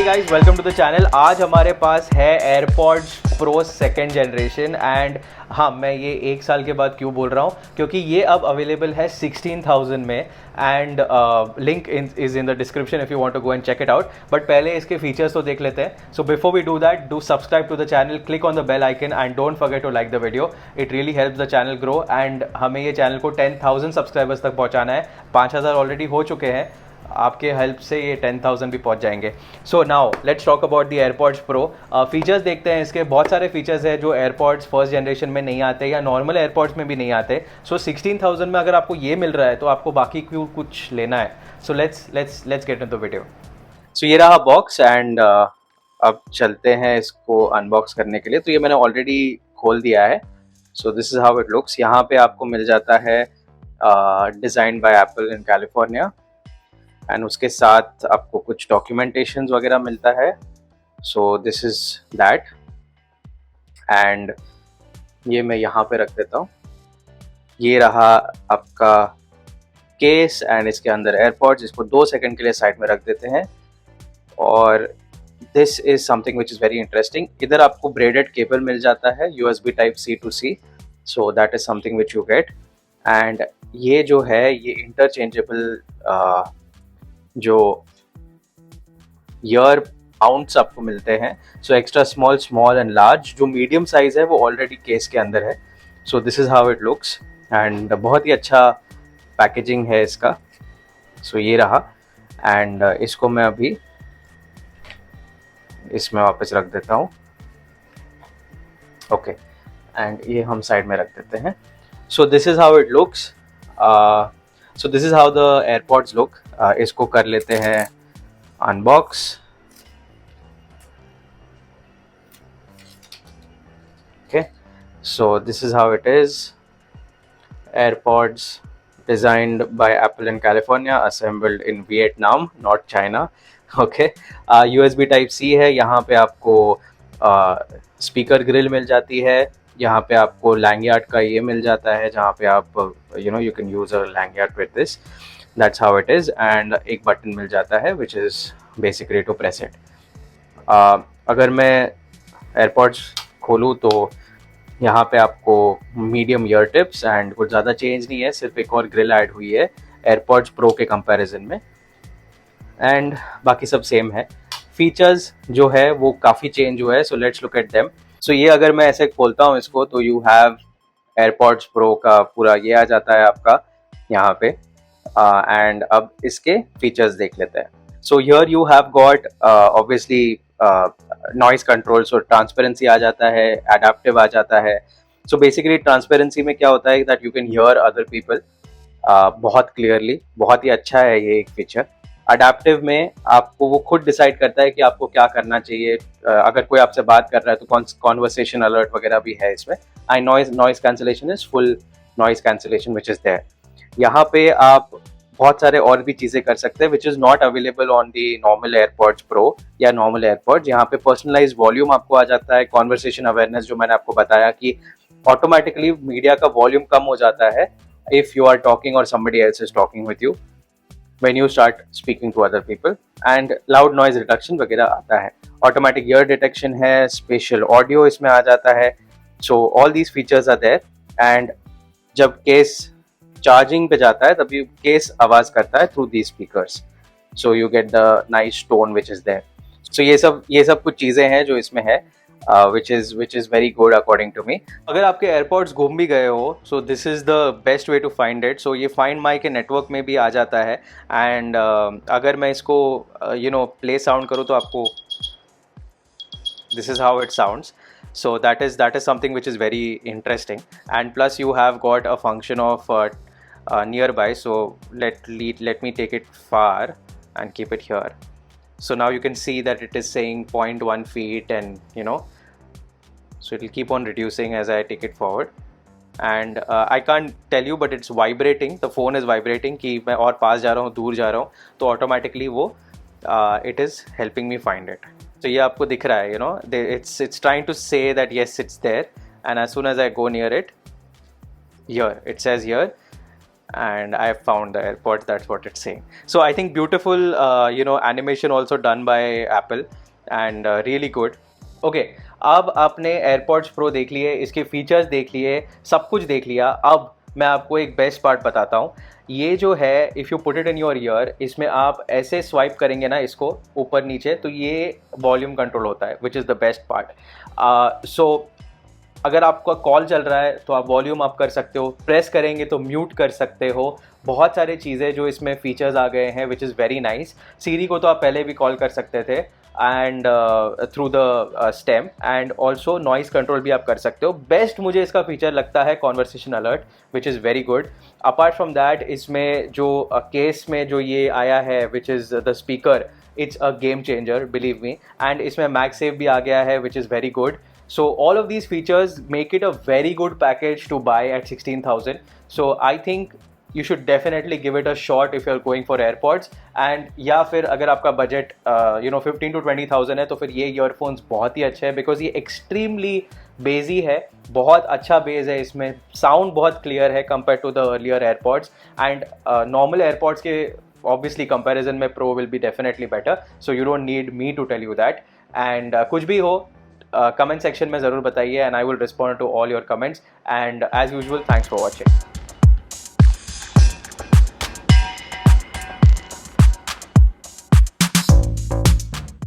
Hey guys, welcome to the channel. आज हमारे पास है AirPods Pro second generation and हाँ, मैं ये एक साल के बाद क्यों बोल रहा हूँ, क्योंकि ये अब अवेलेबल है 16,000 में and link is in the description if you want to go and check it out. But पहले इसके फीचर्स तो देख लेते हैं। So before we do that, do subscribe to the channel, click on the bell icon and don't forget to like the video. It really helps the channel grow and हमें ये channel को 10,000 subscribers तक पहुँचाना है। 5,000 already हो चुके हैं, आपके हेल्प से ये 10,000 भी पहुंच जाएंगे। So now let's talk about the AirPods pro. Features देखते हैं इसके। बहुत सारे फीचर्स हैं जो एयरपॉड्स फर्स्ट जनरेशन में नहीं आते या नॉर्मल एयरपॉड्स में भी नहीं आते। सो 16,000 में अगर आपको ये मिल रहा है तो आपको बाकी क्यों कुछ लेना है। So let's get into the video. So ये रहा बॉक्स एंड अब चलते हैं इसको अनबॉक्स करने के लिए। तो ये मैंने ऑलरेडी खोल दिया है। So this is how it looks. यहाँ पे आपको मिल जाता है design by apple in California and उसके साथ आपको कुछ डॉक्यूमेंटेशन वगैरह मिलता है। So this is that and ये मैं यहाँ पे रख देता हूँ। ये रहा आपका केस एंड इसके अंदर एयरपॉड्स। इसको 2 सेकंड के लिए साइड में रख देते हैं और this is something which is very interesting. इधर आपको ब्रेडेड केबल मिल जाता है USB type C to C। So that is something which you get and ये जो है ये इंटरचेंजेबल जो ईयर माउंट्स आपको मिलते हैं। So extra small and large. जो मीडियम साइज है वो ऑलरेडी केस के अंदर है। So this is how it looks and बहुत ही अच्छा पैकेजिंग है इसका। सो ये रहा एंड इसको मैं अभी इसमें वापस रख देता हूँ। ओके एंड ये हम साइड में रख देते हैं। So this is how it looks. So this is how the AirPods look. इसको कर लेते हैं unbox. Okay so this is how it is. AirPods designed by Apple in California, assembled in Vietnam, not China. Okay, USB Type C है। यहाँ पे आपको speaker grill मिल जाती है। यहाँ पे आपको लैंगयार्ड का ये मिल जाता है जहाँ पे आप you can use a lanyard with this. That's how it is and एक बटन मिल जाता है which is basically to press it. अगर मैं AirPods खोलूँ तो यहाँ पे आपको मीडियम ईयर टिप्स एंड कुछ ज़्यादा चेंज नहीं है, सिर्फ एक और ग्रिल ऐड हुई है एयरपॉड्स प्रो के कंपैरिजन में एंड बाकी सब सेम है। फीचर्स जो है वो काफ़ी चेंज हुआ है। So let's look at them. So ये अगर मैं ऐसे खोलता हूँ इसको तो यू हैव एयरपॉड्स प्रो का पूरा ये आ जाता है आपका यहाँ पे एंड अब इसके फीचर्स देख लेते हैं। So here you have got obviously noise control. So transparency आ जाता है, एडेप्टिव आ जाता है। सो बेसिकली ट्रांसपेरेंसी में क्या होता है that you can hear other people बहुत क्लियरली। बहुत ही अच्छा है ये एक फीचर। अडेप्टिव में आपको वो खुद डिसाइड करता है कि आपको क्या करना चाहिए। अगर कोई आपसे बात कर रहा है तो कॉन्वर्सेशन अलर्ट वगैरह भी है इसमें। I noise cancellation is full noise cancellation which is there. यहाँ पे आप बहुत सारे और भी चीज़ें कर सकते हैं which is not available on the normal AirPods pro या नॉर्मल एयरपॉड्स। यहाँ पे पर्सनलाइज वॉल्यूम आपको आ जाता है। कॉन्वर्सेशन अवेयरनेस जो मैंने आपको बताया कि ऑटोमेटिकली मीडिया का वॉल्यूम कम हो जाता है इफ़ यू आर टॉकिंग और somebody else is talking with you when you start speaking to other people and loud noise reduction वगैरह आता है। automatic ear detection है, spatial audio इसमें आ जाता है। so all these features are there and जब case charging पे जाता है तभी केस आवाज करता है through these speakers, so you get the nice tone which is there. so ये सब कुछ चीज़ें हैं जो इसमें है which is very good according to me. अगर आपके AirPods गुम भी गए हो so this is the best way to find it. so ये Find My के नेटवर्क में भी आ जाता है and अगर मैं इसको play sound करूँ तो आपको this is how it sounds. so that is something which is very interesting and plus you have got a function of nearby. so let me take it far and keep it here. So now you can see that it is saying 0.1 feet and so it will keep on reducing as I take it forward and I can't tell you but it's vibrating. the phone is vibrating कि मैं और पास जा रहा हूँ दूर जा रहा हूँ तो automatically वो it is helping me find it. so ये आपको दिख रहा है it's trying to say that yes it's there and as soon as I go near it, here it says here and I found the AirPods. That's what it's saying. So I think beautiful, animation also done by Apple, and really good. Okay, अब आपने AirPods Pro देख लिए, इसके features देख लिए, सब कुछ देख लिया। अब मैं आपको एक बेस्ट पार्ट बताता हूँ। ये जो है, if you put it in your year, इसमें आप ऐसे स्वाइप करेंगे ना इसको ऊपर नीचे, तो ये वॉल्यूम कंट्रोल होता है, which is the best part. So अगर आपका कॉल चल रहा है तो आप वॉल्यूम अप कर सकते हो, प्रेस करेंगे तो म्यूट कर सकते हो। बहुत सारे चीज़ें जो इसमें फीचर्स आ गए हैं, विच इज़ वेरी नाइस। सीरी को तो आप पहले भी कॉल कर सकते थे, and through the stem, and also noise control भी आप कर सकते हो। बेस्ट मुझे इसका फीचर लगता है conversation alert, which is very good. Apart from that, इसमें जो केस में जो ये आया है, which is the speaker, it's a game changer, believe me. And इसमें मैगसेफ भी आ गया है, which is very good. So all of these features make it a very good package to buy at 16,000. So I think you should definitely give it a shot if you're going for AirPods. And या फिर अगर आपका budget 15 to 20,000 है, तो फिर ये earphones बहुत ही अच्छे हैं, बिकॉज ये एक्सट्रीमली बेजी है, बहुत अच्छा बेस है इसमें, साउंड बहुत क्लियर है compare to the earlier AirPods. And normal AirPods के ऑब्वियसली कंपैरिजन में Pro will be definitely better, so you don't need me to tell you that. And कुछ भी हो कमेंट सेक्शन में ज़रूर बताइए, and I will respond to all your comments. And as usual, thanks for watching.